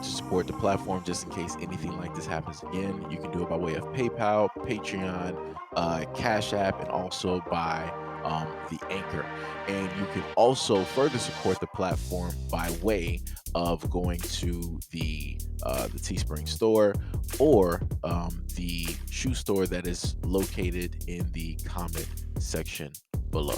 to support the platform just in case anything like this happens again, you can do it by way of PayPal, Patreon, Cash App, and also by the Anchor. And you can also further support the platform by way of going to the Teespring store or the shoe store that is located in the comment section below.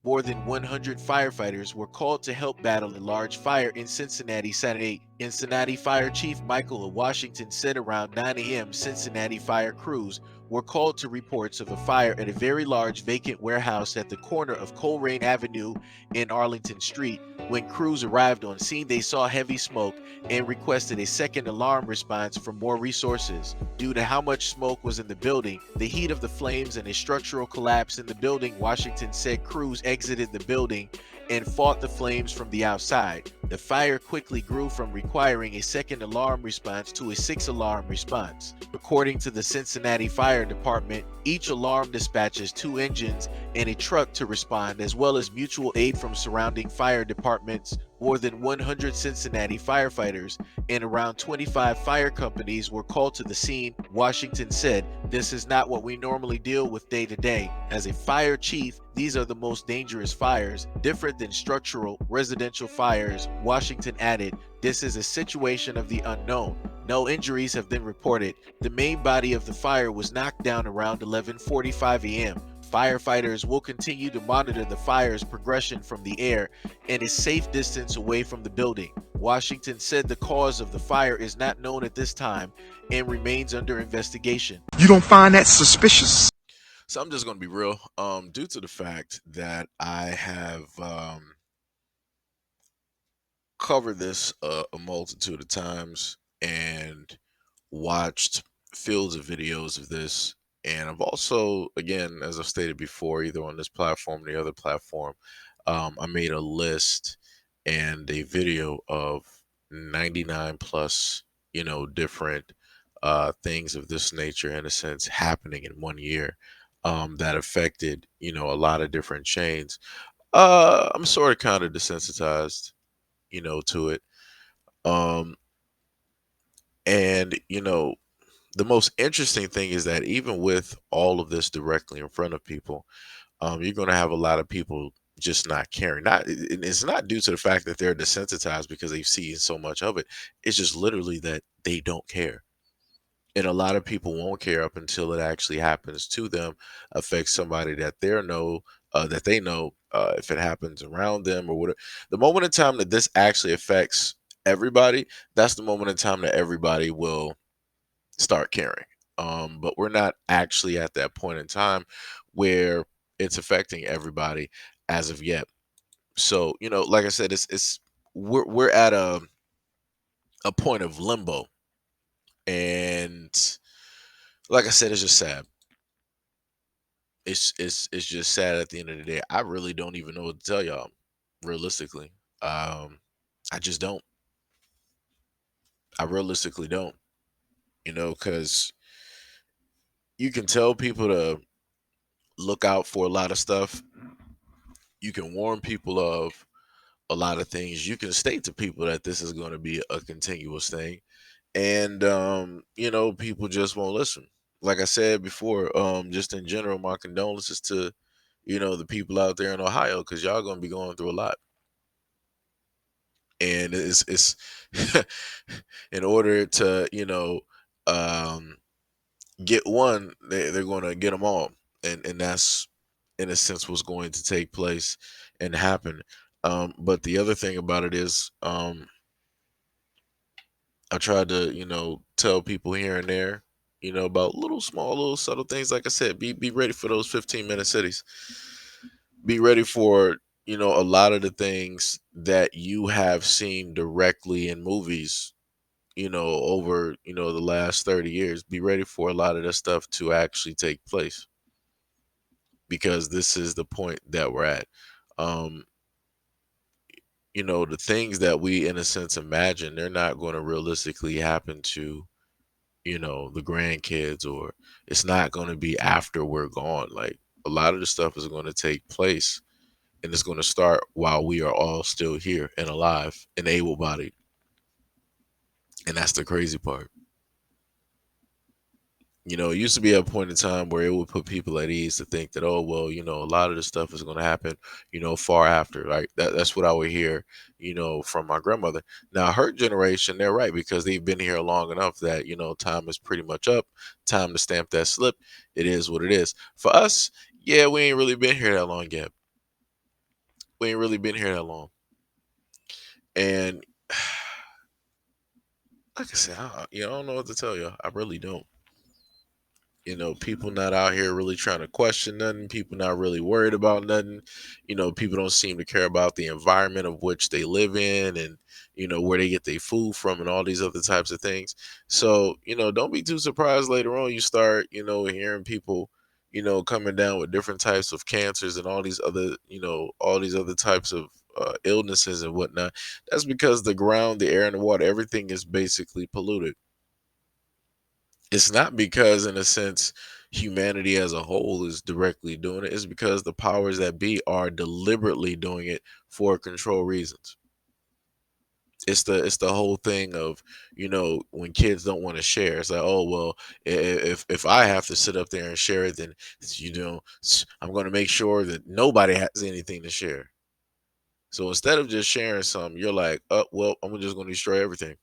More than 100 firefighters were called to help battle a large fire in Cincinnati Saturday. Cincinnati Fire Chief Michael of Washington said around 9 a.m. Cincinnati fire crews were called to reports of a fire at a very large vacant warehouse at the corner of Coleraine Avenue and Arlington Street. When crews arrived on scene, they saw heavy smoke and requested a second alarm response for more resources. Due to how much smoke was in the building, the heat of the flames, and a structural collapse in the building, Washington said crews exited the building and fought the flames from the outside. The fire quickly grew from requiring a second alarm response to a 6-alarm response. According to the Cincinnati Fire Department, each alarm dispatches 2 engines and a truck to respond, as well as mutual aid from surrounding fire departments. More than 100 Cincinnati firefighters and around 25 fire companies were called to the scene. Washington said, "This is not what we normally deal with day to day. As a fire chief, these are the most dangerous fires, different than structural residential fires." Washington added, "This is a situation of the unknown. No injuries have been reported. The main body of the fire was knocked down around 11:45 a.m. Firefighters will continue to monitor the fire's progression from the air and a safe distance away from the building." Washington said the cause of the fire is not known at this time and remains under investigation. You don't find that suspicious? So I'm just going to be real. Due to the fact that I have covered this a multitude of times and watched fields of videos of this, and I've also, again, as I've stated before, either on this platform or the other platform, I made a list and a video of 99 plus, different things of this nature, in a sense, happening in one year, that affected, a lot of different chains. I'm sort of kind of desensitized, to it. Um, and, the most interesting thing is that even with all of this directly in front of people, you're going to have a lot of people just not caring. It's not due to the fact that they're desensitized because they've seen so much of it. It's just literally that they don't care. And a lot of people won't care up until it actually happens to them, affects somebody that they know, if it happens around them or whatever. The moment in time that this actually affects everybody, that's the moment in time that everybody will start caring. But we're not actually at that point in time where it's affecting everybody as of yet. So, like I said, we're at a point of limbo, and like I said, it's just sad. It's just sad at the end of the day. I really don't even know what to tell y'all, realistically. I just don't. I realistically don't. Because you can tell people to look out for a lot of stuff. You can warn people of a lot of things. You can state to people that this is going to be a continuous thing, and people just won't listen. Like I said before, just in general, my condolences to the people out there in Ohio, because y'all going to be going through a lot, and it's in order to um get one, they're going to get them all, and that's in a sense what's going to take place and happen. But the other thing about it is, I tried to, tell people here and there, about little small, little subtle things. Like I said, be ready for those 15-minute cities. Be ready for, a lot of the things that you have seen directly in movies, over, the last 30 years. Be ready for a lot of this stuff to actually take place, because this is the point that we're at. Um, the things that we, in a sense, imagine, they're not going to realistically happen to the grandkids, or it's not going to be after we're gone. Like, a lot of the stuff is going to take place and it's going to start while we are all still here and alive and able-bodied. And that's the crazy part. It used to be a point in time where it would put people at ease to think that, oh, well, a lot of this stuff is going to happen, far after. Like that's what I would hear, from my grandmother. Now, her generation, they're right because they've been here long enough that, time is pretty much up. Time to stamp that slip. It is what it is. For us, yeah, we ain't really been here that long yet. We ain't really been here that long. And like I said, I don't know what to tell you. I really don't. People not out here really trying to question nothing. People not really worried about nothing. People don't seem to care about the environment of which they live in and, where they get their food from and all these other types of things. So, don't be too surprised later on you start, hearing people, coming down with different types of cancers and all these other types of illnesses and whatnot. That's because the ground, the air, and the water, everything is basically polluted. It's not because, in a sense, humanity as a whole is directly doing it. It's because the powers that be are deliberately doing it for control reasons. It's the whole thing of, when kids don't want to share. It's like, oh well, if I have to sit up there and share it, then I'm going to make sure that nobody has anything to share. So instead of just sharing something, you're like, oh well, I'm just going to destroy everything.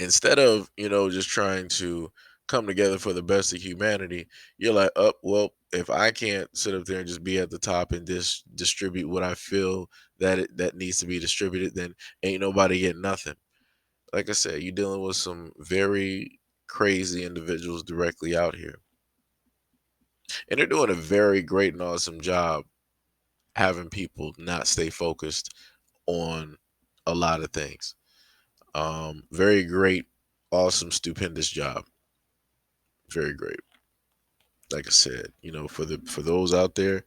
Instead of just trying to come together for the best of humanity, you're like, oh well, if I can't sit up there and just be at the top and distribute what I feel that needs to be distributed, then ain't nobody getting nothing. Like I said, you're dealing with some very crazy individuals directly out here, and they're doing a very great and awesome job having people not stay focused on a lot of things. Very great, awesome, stupendous job. Very great. Like I said, for those out there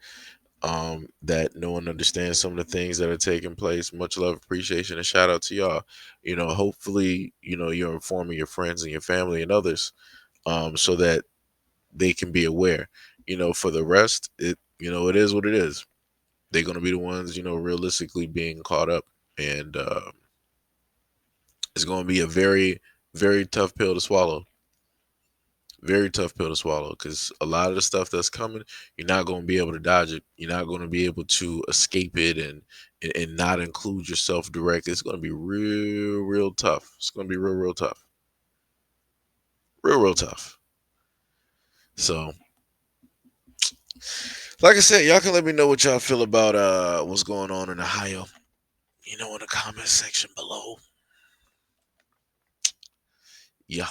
that know and understand some of the things that are taking place, much love, appreciation, and shout out to y'all. Hopefully, you're informing your friends and your family and others, so that they can be aware. For the rest, it is what it is. They're gonna be the ones, realistically being caught up, and it's gonna be a very, very tough pill to swallow. Very tough pill to swallow because a lot of the stuff that's coming, you're not going to be able to dodge it. You're not going to be able to escape it and not include yourself directly. It's going to be real, real tough. It's going to be real, real tough. Real, real tough. So, like I said, y'all can let me know what y'all feel about what's going on in Ohio. In the comment section below. Yeah.